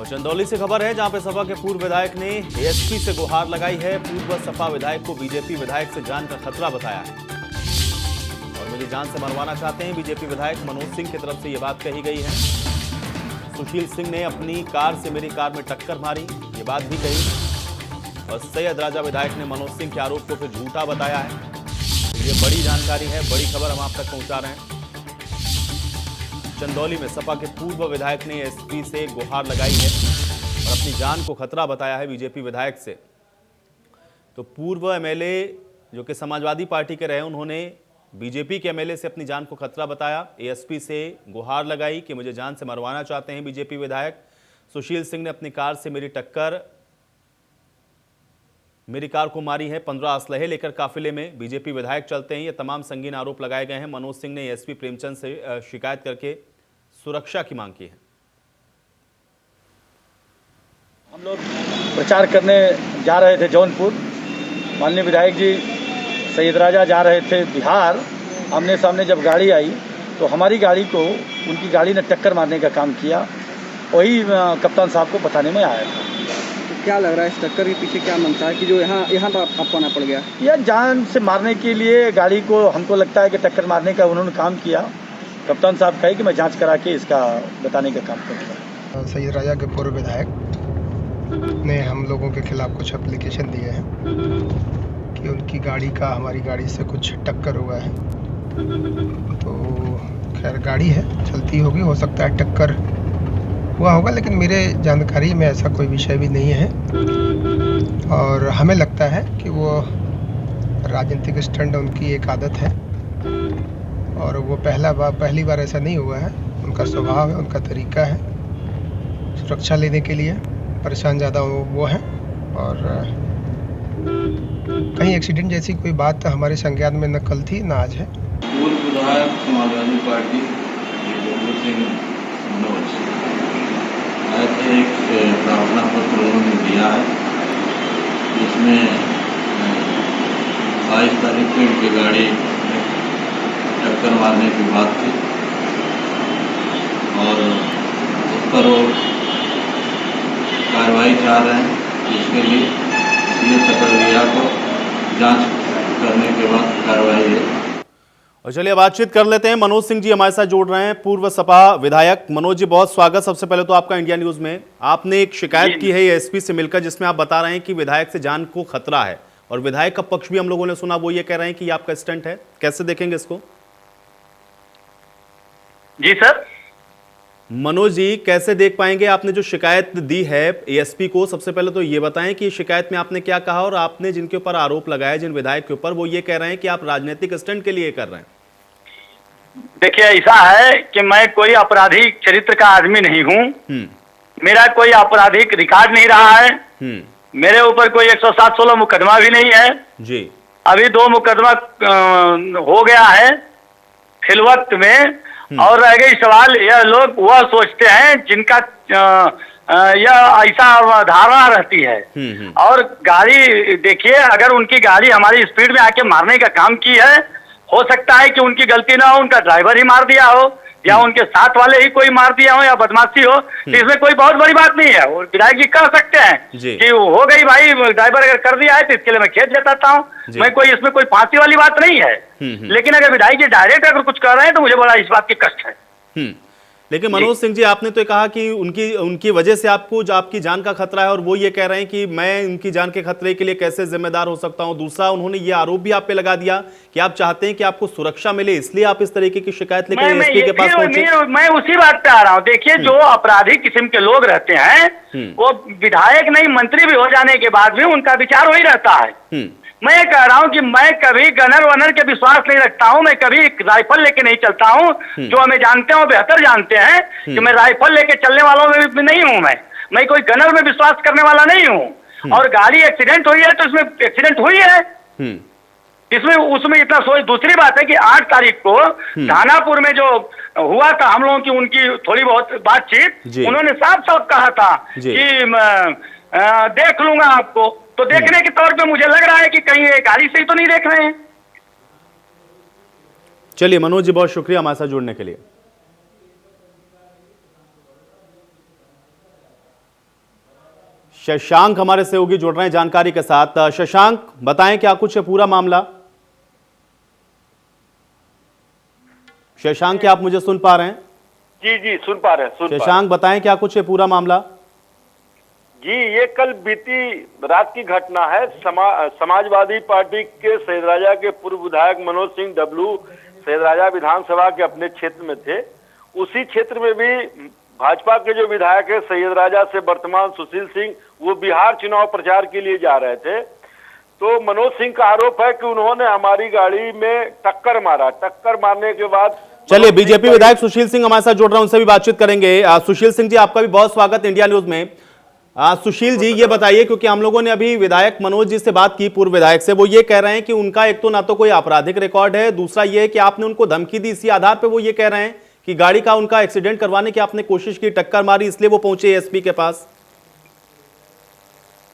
चंदौली से खबर है जहां पे सपा के पूर्व विधायक ने एएसपी से गुहार लगाई है। पूर्व सपा विधायक को बीजेपी विधायक से जान का खतरा बताया है और मेरी जान से मरवाना चाहते हैं। बीजेपी विधायक मनोज सिंह की तरफ से यह बात कही गई है। सुशील सिंह ने अपनी कार से मेरी कार में टक्कर मारी, ये बात भी कही। और सैयद राजा विधायक ने मनोज सिंह के आरोप को फिर झूठा बताया है। तो ये बड़ी जानकारी है, बड़ी खबर हम आप तक पहुंचा रहे हैं। चंदौली में सपा के पूर्व विधायक ने एसपी से गुहार लगाई है और अपनी जान को खतरा बताया है बीजेपी विधायक से। तो पूर्व एमएलए जो कि समाजवादी पार्टी के रहे, उन्होंने बीजेपी के एमएलए से अपनी जान को खतरा बताया। एएसपी से गुहार लगाई कि मुझे जान से मरवाना चाहते हैं बीजेपी विधायक। सुशील सिंह ने अपनी कार से मेरी कार को मारी है। 15 असलहे लेकर काफिले में बीजेपी विधायक चलते हैं। ये तमाम संगीन आरोप लगाए गए हैं। मनोज सिंह ने एसपी प्रेमचंद से शिकायत करके सुरक्षा की मांग की है। हम लोग प्रचार करने जा रहे थे जौनपुर। माननीय विधायक जी सैयद राजा जा रहे थे बिहार। आमने सामने जब गाड़ी आई तो हमारी गाड़ी को उनकी गाड़ी ने टक्कर मारने का काम किया। वही कप्तान साहब को बताने में आया था। क्या लग रहा है इस टक्कर के पीछे क्या मनता है कि जो यहाँ पर आपको आना पड़ गया? यह जान से मारने के लिए गाड़ी को, हमको लगता है कि टक्कर मारने का उन्होंने काम किया। कप्तान साहब कहे कि मैं जांच करा के इसका बताने का काम करूँगा। सैयद राजा के पूर्व विधायक ने हम लोगों के खिलाफ कुछ एप्लीकेशन दिए हैं कि उनकी गाड़ी का हमारी गाड़ी से कुछ टक्कर हुआ है। तो खैर गाड़ी है, चलती होगी, हो सकता है टक्कर हुआ होगा, लेकिन मेरे जानकारी में ऐसा कोई विषय भी नहीं है। और हमें लगता है कि वो राजनीतिक स्टंट उनकी एक आदत है और वो पहली बार ऐसा नहीं हुआ है। उनका स्वभाव है, उनका तरीका है सुरक्षा लेने के लिए। परेशान ज़्यादा वो हैं और कहीं एक्सीडेंट जैसी कोई बात हमारे संज्ञान में न कल थी न आज है। पूर्व विधायक समाजवादी पार्टी एक प्रार्थना पत्र उन्होंने दिया है, जिसमें 22 तारीख को इनकी गाड़ी टक्कर मारने की बात थी और उस पर वो कार्रवाई चाह रहे हैं। इसके लिए इसलिए प्रक्रिया को जांच करने के बाद कार्रवाई है। और चलिए बातचीत कर लेते हैं। मनोज सिंह जी हमारे साथ जोड़ रहे हैं, पूर्व सपा विधायक। मनोज जी, बहुत स्वागत सबसे पहले तो आपका इंडिया न्यूज में। आपने एक शिकायत की है एसपी से मिलकर, जिसमें आप बता रहे हैं कि विधायक से जान को खतरा है और विधायक का पक्ष भी हम लोगों ने सुना, वो ये कह रहे हैं कि ये आपका स्टंट है। कैसे देखेंगे इसको? जी सर। मनोज जी, कैसे देख पाएंगे? आपने जो शिकायत दी है एएसपी को, सबसे पहले तो ये बताएं कि शिकायत में आपने क्या कहा और आपने जिनके ऊपर आरोप लगाया, जिन विधायक के ऊपर, वो ये कह रहे हैं कि आप राजनीतिक स्टंट के लिए कर रहे हैं। देखिए, ऐसा है कि मैं कोई आपराधिक चरित्र का आदमी नहीं हूँ। मेरा कोई आपराधिक रिकॉर्ड नहीं रहा है। मेरे ऊपर कोई 107-16 मुकदमा भी नहीं है जी। अभी 2 मुकदमा हो गया है फिलवक्त में। और रह गई सवाल, यह लोग वह सोचते हैं जिनका यह ऐसा धारणा रहती है। और गाड़ी देखिए, अगर उनकी गाड़ी हमारी स्पीड में आके मारने का काम की है, हो सकता है कि उनकी गलती ना हो, उनका ड्राइवर ही मार दिया हो या उनके साथ वाले ही कोई मार दिया हो या बदमाशी हो। तो इसमें कोई बहुत बड़ी बात नहीं है। वो विधायक जी कह सकते हैं कि हो गई भाई, ड्राइवर अगर कर दिया है तो इसके लिए मैं खेद जताता हूँ। मैं कोई इसमें कोई फांसी वाली बात नहीं है। लेकिन अगर विधायक जी डायरेक्ट अगर कुछ कर रहे हैं तो मुझे बड़ा इस बात की कष्ट है। लेकिन मनोज सिंह जी, आपने तो कहा कि उनकी वजह से आपको जो आपकी जान का खतरा है और वो ये कह रहे हैं कि मैं उनकी जान के खतरे के लिए कैसे जिम्मेदार हो सकता हूं। दूसरा, उन्होंने ये आरोप भी आप पे लगा दिया कि आप चाहते हैं कि आपको सुरक्षा मिले, इसलिए आप इस तरीके की शिकायत लेकर एसपी के पास पहुंचे। मैं उसी बात पे आ रहा हूँ। देखिए, जो आपराधिक किस्म के लोग रहते हैं, वो विधायक नहीं मंत्री भी हो जाने के बाद भी उनका विचार वही रहता है। मैं ये कह रहा हूँ कि मैं कभी गनर वनर के विश्वास नहीं रखता हूँ। मैं कभी राइफल लेके नहीं चलता हूँ। जो हमें जानते हैं वो बेहतर जानते हैं कि मैं राइफल लेके चलने वालों में भी नहीं हूँ। मैं कोई गनर में विश्वास करने वाला नहीं हूँ। और गाड़ी एक्सीडेंट हुई है तो इसमें एक्सीडेंट हुई है, इसमें उसमें इतना सोच। दूसरी बात है कि 8 तारीख को दानापुर में जो हुआ था हम लोगों की उनकी थोड़ी बहुत बातचीत, उन्होंने साफ साफ कहा था कि देख लूंगा आपको। तो देखने के तौर पे मुझे लग रहा है कि कहीं गाड़ी से ही तो नहीं देख रहे हैं। चलिए मनोज जी, बहुत शुक्रिया हमारे साथ जुड़ने के लिए। शशांक हमारे सहयोगी जुड़ रहे हैं जानकारी के साथ। शशांक, बताएं क्या कुछ है पूरा मामला। शशांक, क्या आप मुझे सुन पा रहे हैं? जी सुन पा रहे हैं। शशांक, बताएं क्या कुछ है पूरा मामला। जी, ये कल बीती रात की घटना है। समाजवादी पार्टी के सैयदराजा के पूर्व विधायक मनोज सिंह डब्लू सैयदराजा विधानसभा के अपने क्षेत्र में थे। उसी क्षेत्र में भी भाजपा के जो विधायक है सैयदराजा से वर्तमान सुशील सिंह, वो बिहार चुनाव प्रचार के लिए जा रहे थे। तो मनोज सिंह का आरोप है कि उन्होंने हमारी गाड़ी में टक्कर मारा। टक्कर मारने के बाद चलिए, बीजेपी विधायक सुशील सिंह हमारे साथ जुड़ रहे हैं, उनसे भी बातचीत करेंगे। सुशील सिंह जी, आपका भी बहुत स्वागत इंडिया न्यूज में। सुशील जी, ये बताइए, क्योंकि हम लोगों ने अभी विधायक मनोज जी से बात की, पूर्व विधायक से, वो ये कह रहे हैं कि उनका एक तो ना तो कोई आपराधिक रिकॉर्ड है, दूसरा ये है कि आपने उनको धमकी दी। इसी आधार पे वो ये कह रहे हैं कि गाड़ी का उनका एक्सीडेंट करवाने की आपने कोशिश की, टक्कर मारी, इसलिए वो पहुंचे एसपी के पास।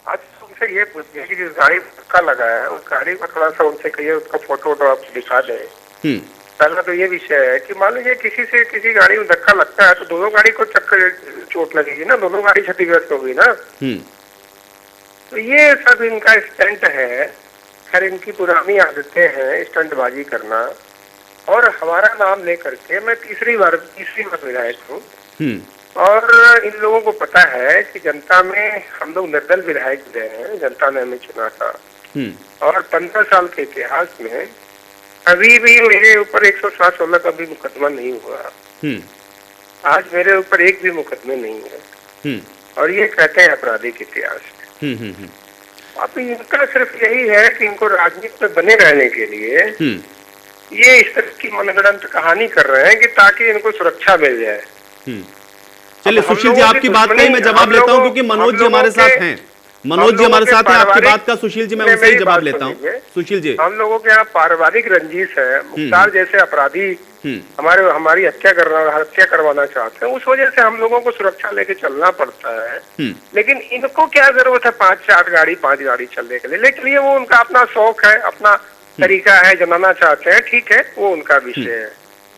आज उनसे ये पूछिए कि जिस गाड़ी में धक्का लगा है उस गाड़ी को थोड़ा सा उनसे कहिए, उसका फोटो आप दिखा दें। पहला तो ये विषय है कि मान लीजिए किसी गाड़ी में धक्का लगता है तो दोनों गाड़ी को चक्कर चोट लगेगी ना, दोनों गाड़ी क्षतिग्रस्त होगी ना। तो ये सब इनका स्टंट है। खैर, इनकी पुरानी आदतें हैं स्टंटबाजी करना। और हमारा नाम लेकर के मैं तीसरी बार विधायक हूँ, और इन लोगों को पता है कि जनता में हम लोग निर्दल विधायक रहे हैं, जनता ने हमें चुना था। और 15 साल के इतिहास में अभी भी मेरे ऊपर 116 का भी मुकदमा नहीं हुआ। आज मेरे ऊपर एक भी मुकदमे नहीं है। और ये कहते हैं आपराधिक इतिहास। अभी इनका सिर्फ यही है कि इनको राजनीति में बने रहने के लिए ये इस तरह की मनगढ़ंत कहानी कर रहे हैं कि ताकि इनको सुरक्षा मिल जाए। चलिए सुशील जी, आपकी बात का ही मैं जवाब लेता हूं, क्योंकि मनोज जी हमारे साथ हैं। मनोज जी हमारे साथ हैं, आपकी बात का सुशील जी मैं उनसे ही जवाब लेता हूं। सुशील जी, हम लोगों के यहाँ पारिवारिक रंजिश है। मुख्तार जैसे अपराधी हमारी हत्या करवाना चाहते हैं, उस वजह से हम लोगों को सुरक्षा लेके चलना पड़ता है। लेकिन इनको क्या जरूरत है 5 गाड़ी चलने के लिए? लेकिन ये वो उनका अपना शौक है, अपना तरीका है, जमाना चाहते हैं, ठीक है, वो उनका विषय है।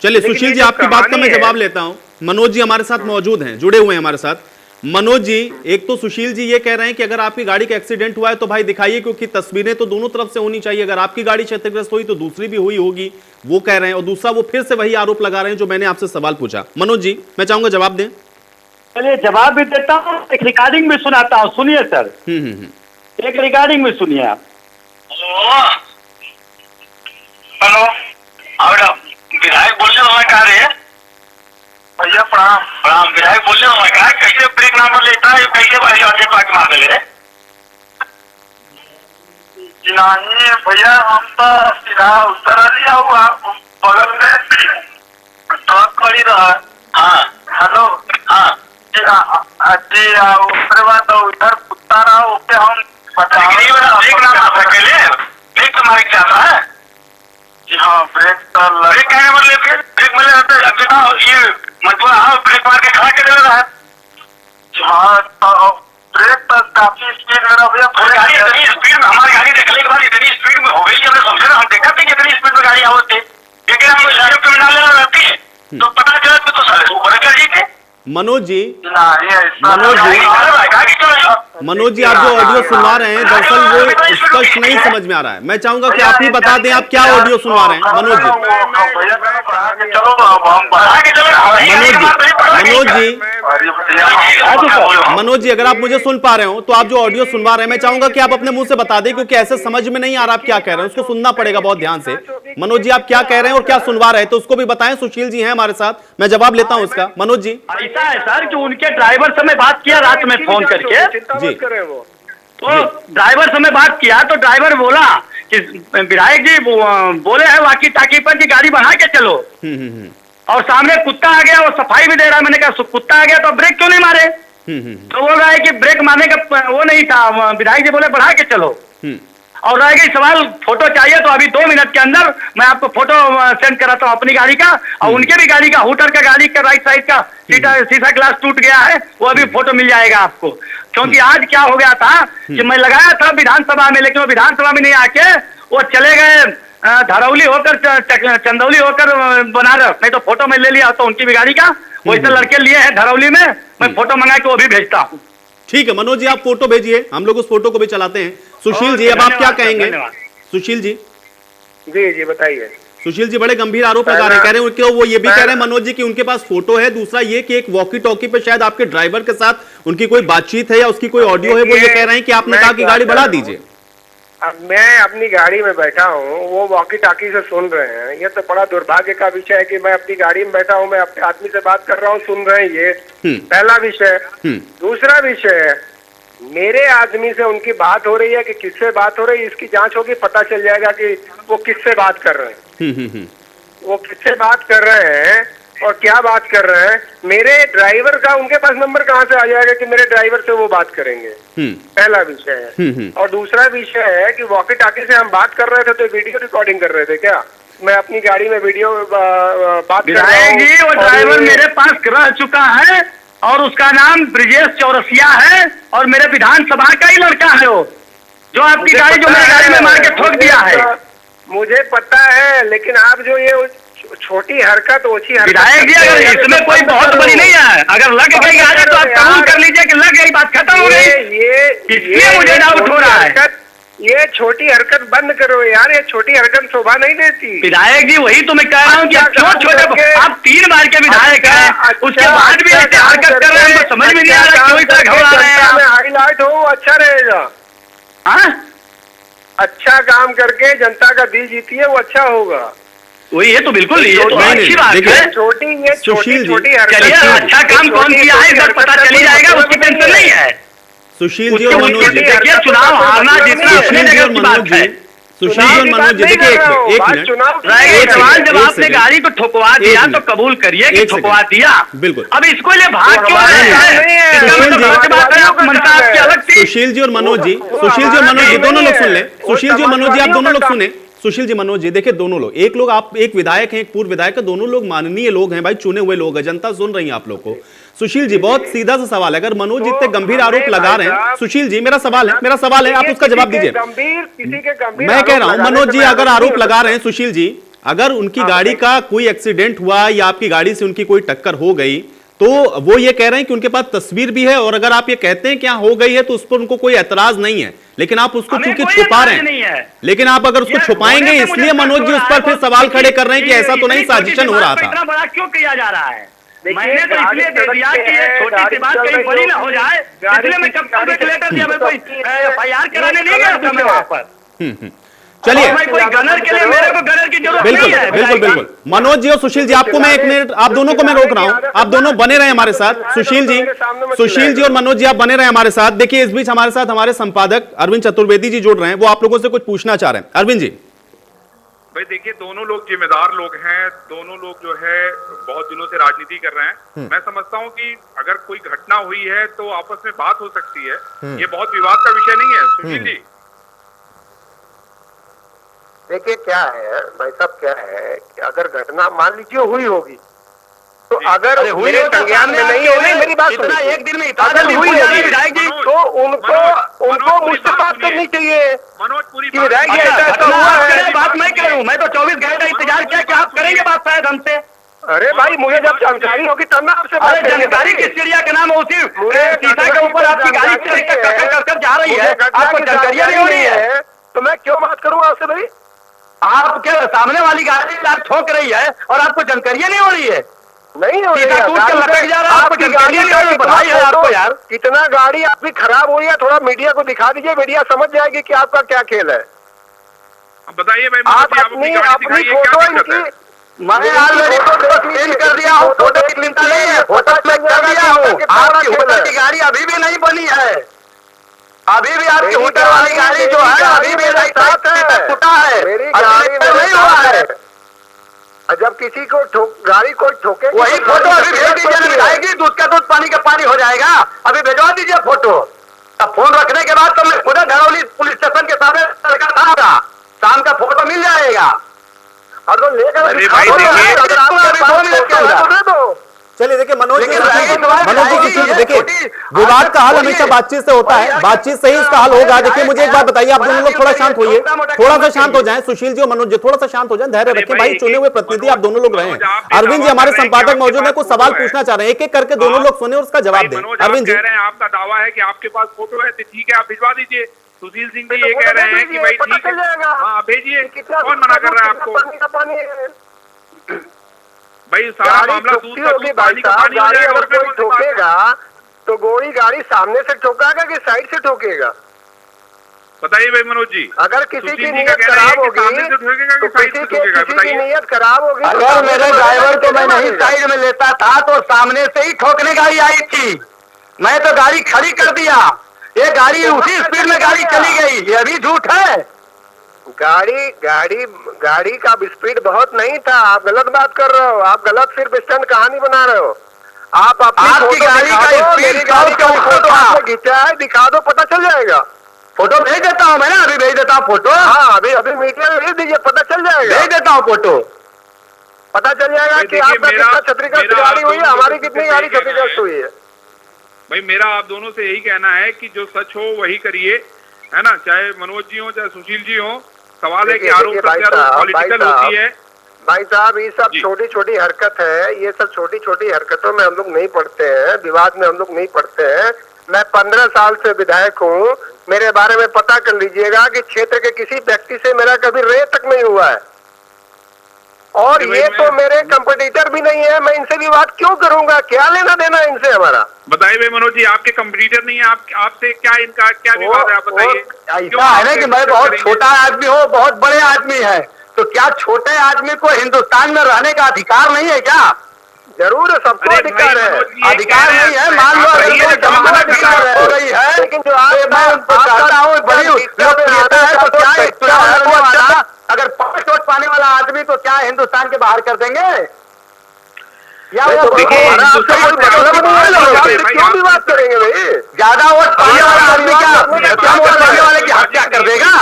चलिए सुशील जी, आपकी बात का मैं जवाब लेता हूं। मनोज जी हमारे साथ मौजूद हैं, जुड़े हुए हैं हमारे साथ। मनोज जी, एक तो सुशील जी ये कह रहे हैं कि अगर आपकी गाड़ी का एक्सीडेंट हुआ है तो भाई दिखाइए, क्योंकि तस्वीरें तो दोनों तरफ से होनी चाहिए। अगर आपकी गाड़ी क्षतिग्रस्त हुई तो दूसरी भी हुई होगी, वो कह रहे हैं। और दूसरा, वो फिर से वही आरोप लगा रहे हैं जो मैंने आपसे सवाल पूछा। मनोज जी, मैं चाहूंगा जवाब दें। चलिए, जवाब भी देता हूँ, एक रिकॉर्डिंग भी सुनाता हूँ, सुनिए सर। एक रिकॉर्डिंग में सुनिए आप। हेलो, विधायक बोल रहे हो? कहा रहे भैया? प्रणाम विधायक बोल रहे हो? कहा कैसे ब्रेक नंबर लेता है, कैसे भाई आगे पार्क मार ले रहे? नहीं भैया, हम तो सीधा उतर लिया हुआ, बगल में ट्रक खड़ी रहा। हाँ हेलो, हाँ जी, उसके बाद उधर कुत्ता रहा, उसके हम ब्रेक ना मार सके। ब्रेक तो मारे क्या है? जी हाँ, ब्रेक क्या मतलब? ब्रेक मतलब ये मतलब हाँ, ब्रेक मार के खड़ा कर रहा है। हाँ, तो ब्रेक तो काफी स्पीड में रहा भैया। गाड़ी इतनी स्पीड में, हमारी गाड़ी देखने के बाद इतनी स्पीड में हो गई, हमने समझे ना, हम देखा थे कितनी स्पीड में गाड़ी आवती, लेकिन हम स्लिप में डालने रहती है तो पता चला तो सारे ऊपर कर जी थे। मनोज जी, मनोज जी, आप जो ऑडियो सुनवा रहे हैं दरअसल वो स्पष्ट नहीं समझ में आ रहा है। मैं चाहूंगा कि आप ही बता दें आप क्या ऑडियो सुनवा रहे हैं। मनोज जी, मनोज जी, अगर आप मुझे सुन पा रहे हो तो आप जो ऑडियो सुनवा रहे हैं, मैं चाहूंगा कि आप अपने मुंह से बता दें, क्योंकि ऐसे समझ में नहीं आ रहा आप क्या कह रहे हैं, उसको सुनना पड़ेगा बहुत ध्यान से। मनोज जी, आप क्या कह रहे हैं और क्या सुनवा रहे हैं, तो उसको भी बताएं। सुशील जी हैं हमारे साथ, मैं जवाब लेता हूं उसका। मनोज जी, ऐसा है सर कि उनके ड्राइवर से मैं बात किया रात में फोन करके जी, तो ड्राइवर से मैं बात किया तो ड्राइवर बोला कि विधायक जी बोले हैं वाकी टाकी पर कि गाड़ी बढ़ा के चलो। और सामने कुत्ता आ गया, वो सफाई भी दे रहा है। मैंने कहा कुत्ता आ गया तो ब्रेक क्यों नहीं मारे? तो बोल रहा है कि ब्रेक मारने का वो नहीं था। विधायक जी बोले बढ़ा के चलो। और रह गई सवाल फोटो चाहिए, तो अभी 2 मिनट के अंदर मैं आपको फोटो सेंड कराता हूँ अपनी गाड़ी का, और उनके भी गाड़ी का, हुटर का गाड़ी का राइट साइड का शीशा ग्लास टूट गया है, वो अभी फोटो मिल जाएगा आपको। क्योंकि आज क्या हो गया था कि मैं लगाया था विधानसभा में, लेकिन वो विधानसभा में नहीं आके वो चले गए धरौली होकर चंदौली होकर बनारस। नहीं तो फोटो मैं ले लिया तो उनकी भी गाड़ी का, वैसे लड़के लिए हैं धरौली में, मैं फोटो मंगा के वो भी भेजता हूँ। ठीक है मनोज जी, आप फोटो भेजिए, हम लोग उस फोटो को भी चलाते हैं। सुशील जी, अब आप क्या कहेंगे? सुशील जी जी बताइए। सुशील जी बड़े गंभीर आरोप लगा रहे हैं, कह रहे हैं क्यों वो ये भी कह रहे हैं मनोज जी कि उनके पास फोटो है, दूसरा ये कि एक वॉकी टॉकी पे शायद आपके ड्राइवर के साथ उनकी कोई बातचीत है या उसकी कोई ऑडियो है, वो ये कह रहे हैं कि आपने कहा कि गाड़ी बढ़ा दीजिए। अब मैं अपनी गाड़ी में बैठा हूँ, वो वॉकी टॉकी से सुन रहे हैं। ये तो बड़ा दुर्भाग्य का विषय है कि मैं अपनी गाड़ी में बैठा हूँ, मैं अपने आदमी से बात कर रहा हूँ, सुन रहे हैं। ये पहला विषय। दूसरा विषय, मेरे आदमी से उनकी बात हो रही है कि किससे बात हो रही है, इसकी जांच होगी, पता चल जाएगा कि वो किससे बात कर रहे हैं। वो किससे बात कर रहे हैं और क्या बात कर रहे हैं। मेरे ड्राइवर का उनके पास नंबर कहाँ से आ जाएगा कि मेरे ड्राइवर से वो बात करेंगे। पहला विषय है। और दूसरा विषय है कि वॉकी टॉकी से हम बात कर रहे थे तो वीडियो रिकॉर्डिंग कर रहे थे क्या? मैं अपनी गाड़ी में वीडियो बात कर रहा हूं। वो ड्राइवर मेरे पास रह चुका है और उसका नाम ब्रिजेश चौरसिया है और मेरे विधानसभा का ही लड़का है वो, जो आपकी गाड़ी जो मेरी गाड़ी में मार के ठोक दिया है। मुझे पता है, लेकिन आप जो ये छोटी हरकत, ओछी हरकत, विधायक जी अगर इसमें कोई बहुत बड़ी नहीं है, अगर लग गई गाड़ी तो आप कबूल कर लीजिए कि लग गई, बात खत्म हो गई। इसलिए मुझे डाउट हो रहा है। ये छोटी हरकत बंद करो यार, ये छोटी हरकत शोभा नहीं देती। विधायक जी वही तो मैं कह रहा हूँ कि क्यों छोटे, आप 3 बार के विधायक हैं, उसके बाद भी ऐसे हरकत कर रहे हैं, हमको समझ में नहीं आ रहा क्यों इतना घबरा रहे हैं। हाईलाइट हो अच्छा रहेगा। अच्छा काम करके जनता का दिल जीतिए, वो अच्छा होगा। वही है तो बिल्कुल, ये तो अच्छी बात है। छोटी चलिए, अच्छा काम कौन किया है इधर पता चली जाएगा, उसकी टेंशन नहीं है। सुशील जी और मनोज जी देखिए, चुनाव हारना जीतना अपने जगह की बात है। सुशील जी और मनोज जी देखिए एक मिनट, सवाल जब आपने गाड़ी को ठुकवा दिया तो कबूल करिए कि ठुकवा दिया। बिल्कुल। अब इसको लिए भाग क्यों रहे हैं? सुशील जी और मनोज जी, सुशील जी और मनोज जी दोनों लोग सुन ले। सुशील जी और मनोज जी आप दोनों लोग सुने। सुशील जी, मनोज जी, देखिए दोनों लोग, एक लोग आप एक विधायक हैं, एक पूर्व विधायक है, दोनों लोग माननीय लोग हैं भाई, चुने हुए लोग हैं, जनता सुन रही है आप लोग को। सुशील जी बहुत सीधा सा सवाल है, अगर मनोज जी इतने गंभीर आरोप लगा रहे हैं, सुशील जी मेरा सवाल है आप उसका जवाब दीजिए। मैं कह रहा हूं मनोज जी अगर आरोप लगा रहे हैं, सुशील जी अगर उनकी गाड़ी का कोई एक्सीडेंट हुआ या आपकी गाड़ी से उनकी कोई टक्कर हो गई तो वो ये कह रहे हैं कि उनके पास तस्वीर भी है, और अगर आप ये कहते हैं कि यहाँ हो गई है तो उस पर उनको कोई ऐतराज नहीं है, लेकिन आप उसको क्योंकि छुपा रहे हैं, लेकिन आप अगर उसको छुपाएंगे इसलिए मनोज जी उस पर फिर सवाल खड़े कर रहे हैं कि ऐसा तो नहीं साजिशन हो रहा था। इतना बड़ा क्यों किया जा रहा है? मैंने तो इसलिए दे दिया कि ये छोटी सी बात कहीं बड़ी ना हो जाए, इसलिए मैं कब तक लेटर दिया, मैं कोई FIR कराने नहीं गया था मैं वहां पर। चलिए, कोई गनर के लिए मेरे को गनर की जरूरत नहीं है। बिल्कुल। मनोज जी और सुशील जी, आपको मैं 1 मिनट, आप दोनों को मैं रोक रहा हूं, आप दोनों बने रहे हमारे साथ। सुशील जी और मनोज जी आप बने रहे हमारे साथ। देखिए इस बीच हमारे साथ हमारे संपादक अरविंद चतुर्वेदी जी जुड़ रहे हैं, वो आप लोगों से कुछ पूछना चाह रहे हैं। अरविंद जी। भाई देखिए, दोनों लोग जिम्मेदार लोग हैं, दोनों लोग जो है बहुत दिनों से राजनीति कर रहे हैं। मैं समझता हूं कि अगर कोई घटना हुई है तो आपस में बात हो सकती है, ये बहुत विवाद का विषय नहीं है। सुशील जी देखिए क्या है भाई साहब, क्या है कि अगर घटना मान लीजिए हुई होगी तो अगर मेरे संज्ञान में नहीं है, मेरी बात सुनिए, एक दिन में अगर हुई होगी तो उनको मुझसे बात करनी चाहिए। मनोज पूरी कि विधायक जी ऐसा हुआ है। बात मैं करूं, मैं तो 24 घंटे इंतजार किया कि आप करेंगे बात शायद हमसे। अरे भाई मुझे जब जानकारी होगी तब मैं आपसे बात करेंगे। जानकारी किस चिड़िया के नाम है? उसी शीशा के ऊपर आपकी गाड़ी कर जा रही है, आपको जानकारी नहीं हो रही है तो मैं क्यों बात करूंगा आपसे भाई? आपके सामने वाली गाड़ी आप ठोक रही है और आपको जानकारी नहीं हो रही है। नहीं हो रही है, लटक जा रहा है, आपको जानकारी नहीं हो रही। बधाई है आपको यार। कितना गाड़ी आपकी खराब हो रही है, थोड़ा मीडिया को दिखा दीजिए, मीडिया समझ जाएगी कि आपका क्या खेल है। बताइए भाई, आप अपनी फोटो इनकी मैंने ऑलरेडी फोटो कर दिया हूँ, फोटो की चिंता नहीं है, फोटो मैं कर दिया हूँ। आपकी होटल की गाड़ी अभी भी नहीं बनी है, अभी भी आपकी होटल वाली गाड़ी जो है अभी भी टूटा है, मेरी गाड़ी नहीं हुआ है। जब किसी को गाड़ी को ठोके वही फोटो अभी भेज दीजिए, जाएगी दूध का दूध पानी का पानी हो जाएगा। अभी भिजवा दीजिए फोटो। अब फोन रखने के बाद तो मैं खुद घरौली पुलिस स्टेशन के सामने लगा था, शाम का फोटो मिल जाएगा। और तो लेकर चलिए देखिए मनोज जी, सुशील जी, देखिए विवाद का हल हमेशा बातचीत से होता है, बातचीत से ही इसका हल होगा। देखिए मुझे एक बात बताइए, आप दोनों लोग थोड़ा शांत होइए, थोड़ा सा शांत हो जाएं, सुशील जी और मनोज जी थोड़ा सा शांत हो जाएं, धैर्य रखें भाई, चुने हुए प्रतिनिधि आप दोनों लोग रहे हैं। अरविंद जी हमारे संपादक मौजूद है, कुछ सवाल पूछना चाह रहे हैं, एक एक करके दोनों लोग सुने और उसका जवाब दें। अरविंद जी, आपका दावा है कि आपके पास फोटो है, तो ठीक है आप भिजवा दीजिए। सुशील सिंह जी ये कह रहे हैं कि भाई ठीक है, हाँ भेजिए, कौन मना कर रहा है आपको? भाई सारा मामला दूध का दूध पानी का पानी हो जाएगा। अगर कोई ठोकेगा तो गोली गाड़ी सामने से ठोकेगा कि साइड से ठोकेगा? बताइए भाई मनोज जी, अगर किसी की नीयत खराब होगी तो किसी की नीयत खराब होगी। अगर मेरे ड्राइवर को मैं नहीं साइड में लेता था तो सामने से ही ठोकने गाड़ी आई थी, मैं तो गाड़ी खड़ी कर दिया, ये गाड़ी उसी स्पीड में गाड़ी चली गई, ये भी झूठ है। गाड़ी का स्पीड बहुत नहीं था, आप गलत बात कर रहे हो, आप गलत सिर्फ स्टैंड कहानी बना रहे हो। आपकी गाड़ी का स्पीड फोटो आपने खींचा है, दिखा दो, पता चल जाएगा। फोटो भेज देता हूँ मैं ना, अभी भेज देता हूँ फोटो। हाँ अभी मीडिया में भेज दीजिए, पता चल जाएगा। भेज देता हूँ फोटो, पता चल जाएगा कि आपका कितना क्षतिग्रस्त गाड़ी हुई है, हमारी कितनी गाड़ी क्षतिग्रस्त हुई है। भाई मेरा आप दोनों से यही कहना है कि जो सच हो वही करिए, है ना, चाहे मनोज जी हो चाहे सुशील जी हो। सवाल है कि आरोप प्रत्यारोप पॉलिटिकल होती है। भाई साहब ये सब छोटी छोटी हरकत है, ये सब छोटी छोटी हरकतों में हम लोग नहीं पड़ते हैं, विवाद में हम लोग नहीं पड़ते हैं। मैं 15 साल से विधायक हूँ, मेरे बारे में पता कर लीजिएगा कि क्षेत्र के किसी व्यक्ति से मेरा कभी रे तक नहीं हुआ है, और ये तो मेरे कंपटीटर भी नहीं है, मैं इनसे विवाद क्यों करूंगा, क्या लेना देना इनसे हमारा? बताइए भाई मनोज जी, आपके कंपटीटर नहीं है, आपसे क्या इनका क्या विवाद है, आप बताइए। ऐसा है ना कि मैं बहुत छोटा आदमी हूँ, बहुत बड़े आदमी है, तो क्या छोटे आदमी को हिंदुस्तान में रहने का अधिकार नहीं है क्या? जरूर सबको अधिकार है, अधिकार नहीं है, मान लो अधिकार हो गई है, लेकिन जो मैं उनको चाहता हूँ बड़ी लोकप्रियता है, तो क्या एक चुनाव लड़ने वाला अगर 5 वोट पाने वाला आदमी को क्या हिंदुस्तान के बाहर कर देंगे? या वो क्यों भी बात करेंगे भाई? ज्यादा वोट पाने वाला आदमी क्या वोट पाने वाले की हत्या कर देगा?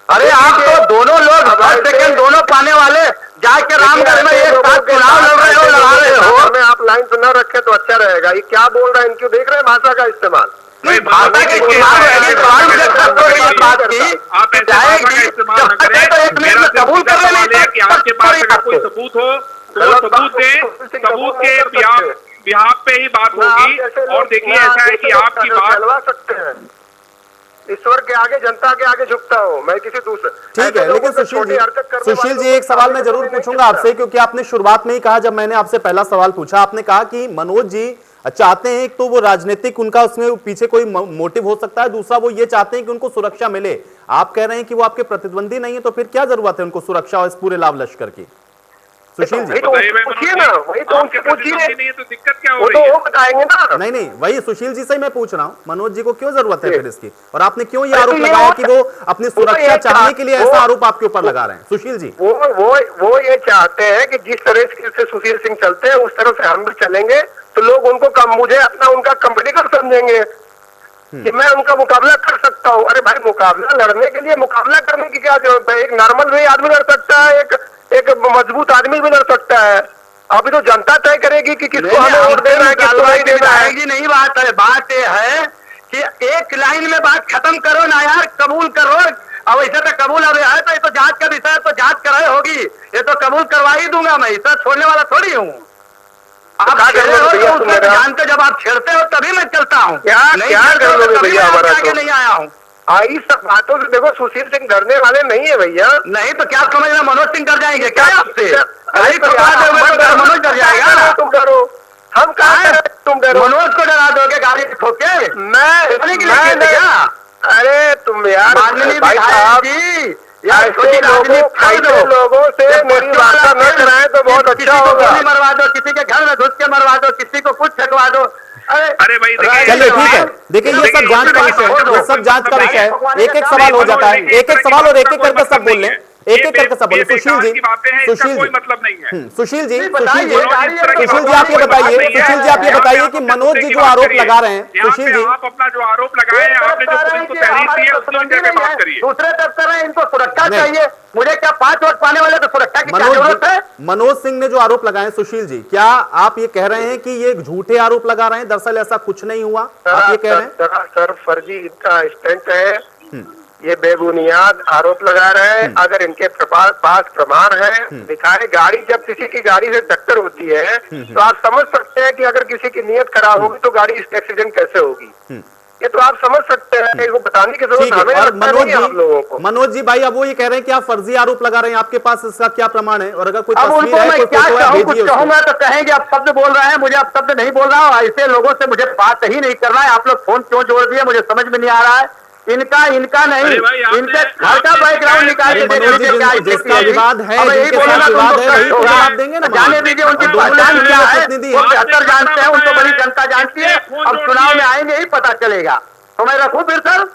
अरे आप तो दोनों लोग हर सेकंड दोनों पाने वाले जाके रामगढ़ में एक साथ चुनाव लड़ रहे हो, लड़ा रहे हो। हमें आप लाइन पे न रखे तो अच्छा रहेगा। ये क्या बोल रहे हैं, इनको देख रहे हैं भाषा का इस्तेमाल? भाषा के इस्तेमाल बात की कबूल कर लेना कि आपके पास अगर कोई सबूत हो तो सबूत दे, सबूत के बिहाफ पे ही बात होगी। और देखिए ऐसा है कि आपकी बात चलवा सकते हैं, ईश्वर के आगे जनता के आगे झुकता हूँ मैं, किसी दूसरे। ठीक है, लेकिन सुशील जी एक सवाल मैं जरूर पूछूंगा आपसे, क्योंकि आपने शुरुआत में ही कहा, जब मैंने आपसे पहला सवाल पूछा, आपने कहा कि मनोज जी चाहते हैं, एक तो वो राजनीतिक उनका उसमें पीछे कोई मोटिव हो सकता है, दूसरा वो ये चाहते हैं कि उनको सुरक्षा मिले। आप कह रहे हैं कि वो आपके प्रतिद्वंदी नहीं है, तो फिर क्या जरूरत है उनको सुरक्षा और इस पूरे लाभ लश्कर की? सुशील जी पूछिए ना, वही तो उनसे पूछिए, तो दिक्कत क्या हो वो रही है? तो वो बताएंगे ना। नहीं वही सुशील जी से ही मैं पूछ रहा हूँ, मनोज जी को क्यों जरूरत है फिर इसकी, और आपने क्यों ये आरोप लगाया कि वो अपनी सुरक्षा चाहने के लिए ऐसा आरोप आपके ऊपर लगा रहे हैं? सुशील जी वो ये चाहते हैं कि जिस तरह से सुशील सिंह चलते हैं उस तरह से हम भी चलेंगे, तो लोग उनको मुझे अपना उनका कंपटीटर समझेंगे कि मैं उनका मुकाबला कर सकता हूँ। अरे भाई, मुकाबला लड़ने के लिए मुकाबला करने की क्या जरूरत है? एक नॉर्मल भी आदमी लड़ सकता है, एक मजबूत आदमी भी लड़ सकता है। अभी तो जनता तय करेगी कि किसको हमें वोट देना है, किसको नहीं देना है। नहीं बात है, बात यह है कि एक लाइन में बात खत्म करो ना यार, कबूल करो। अब ऐसे तो कबूल अब है, तो ये तो जांच का विषय है, तो जांच कराए होगी, ये तो कबूल करवा ही दूंगा मैं, इतना छोड़ने वाला थोड़ी हूँ। आप जान के जब आप छेड़ते हो तभी मैं चलता हूँ, क्या कर लोगे भैया? हमारा आगे नहीं आया हूँ। इस सब बातों से देखो, सुशील सिंह डरने वाले नहीं है भैया। नहीं तो क्या समझ रहे, मनोज सिंह डर जाएंगे क्या आपसे? मनोज डर जाएगा, तुम डरो, हम कहा तुम डरो। मनोज को डरा दोगे गाड़ी ठोके? मैं अरे तुम यार भाई साहब जी, ऐसे लोगों से मेरी वार्ता न कराएं तो बहुत अच्छा होगा। मरवा दो, किसी के घर में घुस के मरवा दो, किसी को कुछ छकवा दो। अरे भाई चलिए ठीक है, देखिए ये सब जांच का विषय है, ये सब जांच का विषय है। एक एक सवाल हो जाता है, एक एक सवाल और एक एक करके सब बोल लें। एक एक करके सब बोले। सुशील जी, सुशील कोई जी, मतलब नहीं है। सुशील जी, बताइए, सुशील जी आप ये बताइए, सुशील जी आप ये बताइए कि मनोज जी जो आरोप लगा रहे हैं, सुशील जी आप अपना जो आरोप लगाए हैं, आपने जो पुलिस को तहरीर दी है उसको लेकर के बात करिए। दूसरे तरफ कर रहे हैं, इनको सुरक्षा चाहिए। मुझे क्या 5 वोट पाने वाले को सुरक्षा की क्या जरूरत है? मनोज सिंह ने जो आरोप लगाए, सुशील जी, क्या आप ये कह रहे हैं कि ये झूठे आरोप लगा रहे हैं, दरअसल ऐसा कुछ नहीं हुआ, आप ये कह रहे हैं? सर फर्जी इनका स्टंट है, ये बेबुनियाद आरोप लगा रहे हैं। अगर इनके पास प्रमाण है दिखाए। गाड़ी जब किसी की गाड़ी से टक्कर होती है तो आप समझ सकते हैं कि अगर किसी की नीयत खराब होगी तो गाड़ी एक्सीडेंट कैसे होगी, ये तो आप समझ सकते हैं। इनको बताने की जरूरत हमें और आप लोगों को। मनोज जी भाई, अब वो ये कह रहे हैं कि आप फर्जी आरोप लगा रहे हैं, आपके पास इसका क्या प्रमाण है? और अगर कोई अब तस्वीर उनको है, मैं कोई क्या फोटो है, कहूँ, भेजिए कुछ उसको। कहूँगा तो कहेंगे आप शब्द बोल रहे हैं, मुझे आप शब्द नहीं बोल रहा हूँ। ऐसे लोगों से मुझे बात ही नहीं करना है। आप लोग फोन क्यों जोड़ दिए मुझे समझ में नहीं आ रहा है। इनका नहीं, इनके घर का बैकग्राउंड निकाल के मनोज जी, जिसका विवाद है, जिनके साथ विवाद है, वही तो आप देंगे ना। जाने दीजिए, उनकी पहचान क्या है वो बेहतर जानते हैं, उनको बड़ी जनता जानती है। अब चुनाव में आएंगे ही पता चलेगा। तो मैं रखूं फिर सर?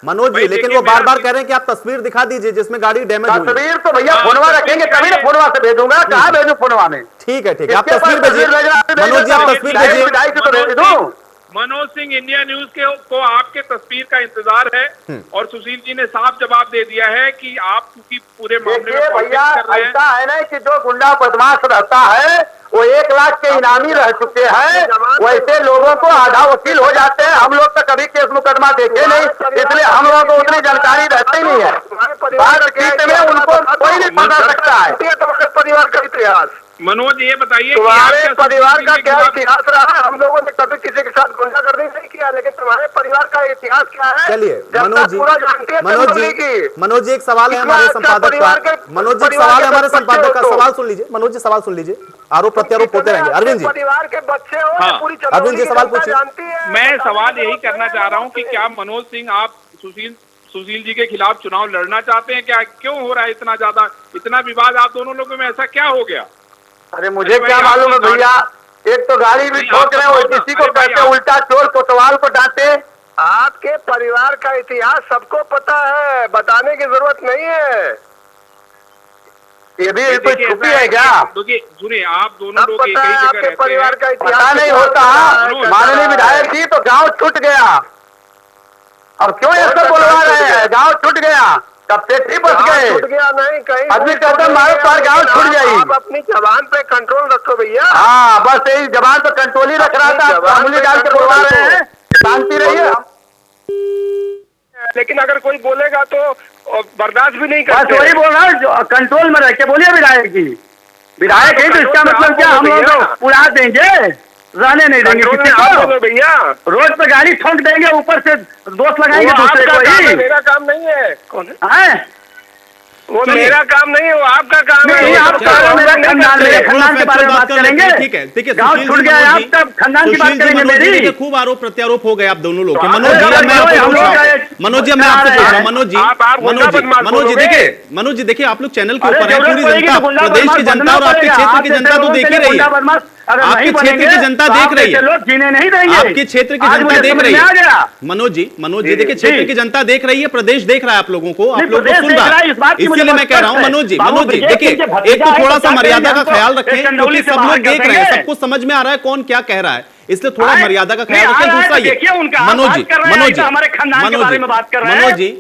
मनोज जी, लेकिन वो बार बार कह रहे हैं कि आप तस्वीर दिखा दीजिए जिसमें गाड़ी डैमेज हुई। तस्वीर तो भैया फोनवा रखेंगे तभी ना फोनवा से भेजूंगा। कहाँ भेजू फोनवा में? ठीक है, ठीक है, आप तस्वीर भेजिए मनोज जी, आप तस्वीर भेजिए। मनोज सिंह, इंडिया न्यूज को आपके तस्वीर का इंतजार है और सुशील जी ने साफ जवाब दे दिया है कि आप क्योंकि पूरे मामले में भैया कर रहे हैं। ऐसा है ना कि जो गुंडा बदमाश रहता है वो 1 लाख के इनामी रह चुके हैं, वैसे लोगों को आधा वकील हो जाते हैं। हम लोग तो कभी केस मुकदमा देखे नहीं, इसलिए हम लोगों को उतनी जानकारी रहती नहीं है। बातचीत में उनको कोई नहीं पता सकता है परिवार का इतिहास। मनोज ये बताइए तुम्हारे परिवार का क्या इतिहास रहा है? हम लोगों ने कभी किसी के साथ गुंडागर्दी नहीं किया, लेकिन तुम्हारे परिवार का इतिहास क्या है? चलिए मनोज जी, मनोज जी एक सवाल है हमारे संपादक का। मनोज जी एक सवाल है हमारे संपादक का, सवाल सुन लीजिए। मनोज जी सवाल सुन लीजिए, आरोप प्रत्यारोप होते रहेंगे। अरविंद जी, परिवार के बच्चे हो, पूरी अरविंद जी सवाल पूछिए। मैं सवाल यही करना चाह रहा हूँ कि क्या मनोज सिंह आप सुशील जी के खिलाफ चुनाव लड़ना चाहते हैं? क्या क्यों हो रहा है इतना ज्यादा, इतना विवाद आप दोनों लोगों में? ऐसा क्या हो गया? अरे मुझे क्या मालूम है भैया, एक तो गाड़ी भी ठोक रहे हो, किसी को कहते उल्टा चोर कोतवाल को डांटे। आपके परिवार का इतिहास सबको पता है, बताने की जरूरत नहीं है। ये भी कोई छुपी है क्या? सुनिए, आप दोनों लोग एक ही जगह रहते हैं, परिवार का इतिहास नहीं होता। माननीय विधायक जी, तो गांव छूट गया। अब क्यों ऐसा बोलवा रहे हैं? गांव छूट गया, कब से ठीक बच गए? छूट गया नहीं, कहीं आदमी कहते हैं हमारे पास गांव छूट जाएगी। आप अपनी जबान पे कंट्रोल रखो भैया। हाँ, बस यही जबान पे कंट्रोल ही रख रहा था। उंगली डाल के बोलवा रहे हैं, शांति रहिए। लेकिन अगर कोई बोलेगा तो बर्दाश्त भी नहीं करते। बस वही बोल रहा हूँ, कंट्रोल में रह के बोलिए विधायक जी। विधायक है तो इसका मतलब क्या हम लोग को उड़ा देंगे, रहने नहीं देंगे किसी को? भैया रोड पे गाड़ी ठोक देंगे, ऊपर से दोस्त लगाएंगे दूसरे को। मेरा काम नहीं है। कौन है? वो मेरा काम नहीं है, वो आपका काम है। आपका मेरा खानदान के बारे में बात करेंगे। ठीक है, ठीक है। गाँव छूट गया, आप तब खानदान की बात करेंगे मेरी। खूब आरोप प्रत्यारोप हो गए आप दोनों लोग के। मनोज जी मैं आपसे पूछ रहा हूँ, मनोज जी मैं आपसे पूछ रहा हूँ, मनोज जी देखिए, आप लोग चैनल के ऊपर है, पूरी जनता, प्रदेश की जनता और आपके क्षेत्र की जनता तो देख ही रही है। आपके क्षेत्र की जनता देख रही है, लोग जीने नहीं देंगे। आपके क्षेत्र की जनता देख रही है। मनोज जी देखिए, क्षेत्र की जनता देख रही है, प्रदेश देख रहा है आप लोगों को, आप लोगों को सुन रहा है। इसलिए मैं कह रहा हूँ मनोज जी देखिए, एक तो थोड़ा सा मर्यादा का ख्याल रखें, क्योंकि सब लोग देख रहे हैं, सबको समझ में आ रहा है कौन क्या कह रहा है, इसलिए थोड़ा मर्यादा का ख्याल रखें। दूसरा ये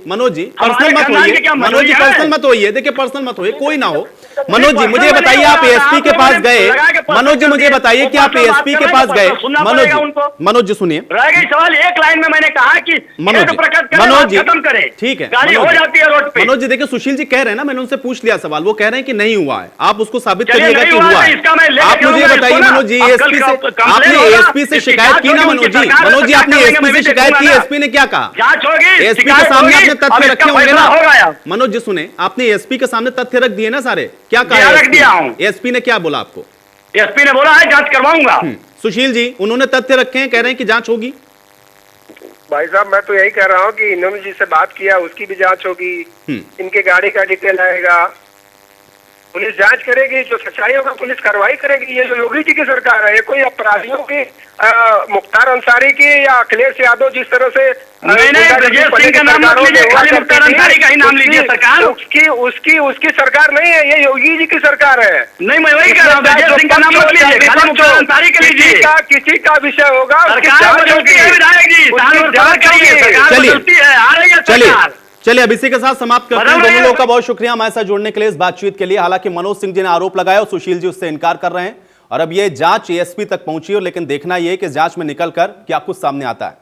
मनोज जी पर्सनल मत होइए, मनोज जी पर्सनल मत होइए, देखिए पर्सनल मत होइए, कोई ना हो। मनोज जी मुझे बताइए, आप एएसपी के पास गए, मनोज जी मुझे बताइए कि आप एएसपी के पास गए। मनोज जी सुनिए, रह गई सवाल एक लाइन में, मैंने कहा कि मनोज जी खत्म करें, ठीक है, गाड़ी हो जाती है रोड पे। मनोज जी देखिए, सुशील जी कह रहे हैं ना, मैंने उनसे पूछ लिया सवाल, वो कह रहे हैं कि नहीं हुआ है, आप उसको साबित करिएगा कि हुआ है। आप मुझे बताइए मनोज जी, एएसपी से आपने एएसपी से शिकायत की ना मनोज जी? मनोज जी आपने एएसपी से शिकायत की, एएसपी ने क्या कहा? जांच होगी, एएसपी के सामने आपने तथ्य रखे होंगे ना? मनोज जी सुने, आपने एएसपी के सामने तथ्य रख दिए ना सारे, क्या कहा? रख दिया हूं। एएसपी ने क्या बोला आपको? एएसपी ने बोला है जांच करवाऊंगा। सुशील जी उन्होंने तथ्य रखे हैं, कह रहे हैं कि जांच होगी। भाई साहब मैं तो यही कह रहा हूँ कि इन्होंने जिससे बात किया उसकी भी जांच होगी, इनके गाड़ी का डिटेल आएगा, पुलिस जांच करेगी, जो सच्चाई होगा पुलिस कार्रवाई करेगी। ये जो योगी जी की सरकार है, ये कोई अपराधियों की मुख्तार अंसारी की या अखिलेश यादव जिस तरह से नहीं ब्रजेश सिंह का नाम मत लीजिए, खाली मुख्तार अंसारी का ही नाम लीजिए। सरकार उसकी सरकार नहीं है, ये योगी जी की सरकार है। नहीं, मैं वही कह रहा हूँ, ब्रजेश सिंह का नाम मत लीजिए, खाली मुख्तार अंसारी का लीजिए। किसी का विषय होगा, सरकार बदलती है विधायक जी, सरकार बदलती है, आ रही है सरकार। चलिए अब इसी के साथ समाप्त करते हैं। दोनों लोगों का बहुत शुक्रिया हमारे साथ जुड़ने के लिए, इस बातचीत के लिए। हालांकि मनोज सिंह जी ने आरोप लगाया और सुशील जी उससे इनकार कर रहे हैं और अब ये जांच एएसपी तक पहुंची है, लेकिन देखना यह कि जांच में निकलकर क्या कुछ सामने आता है।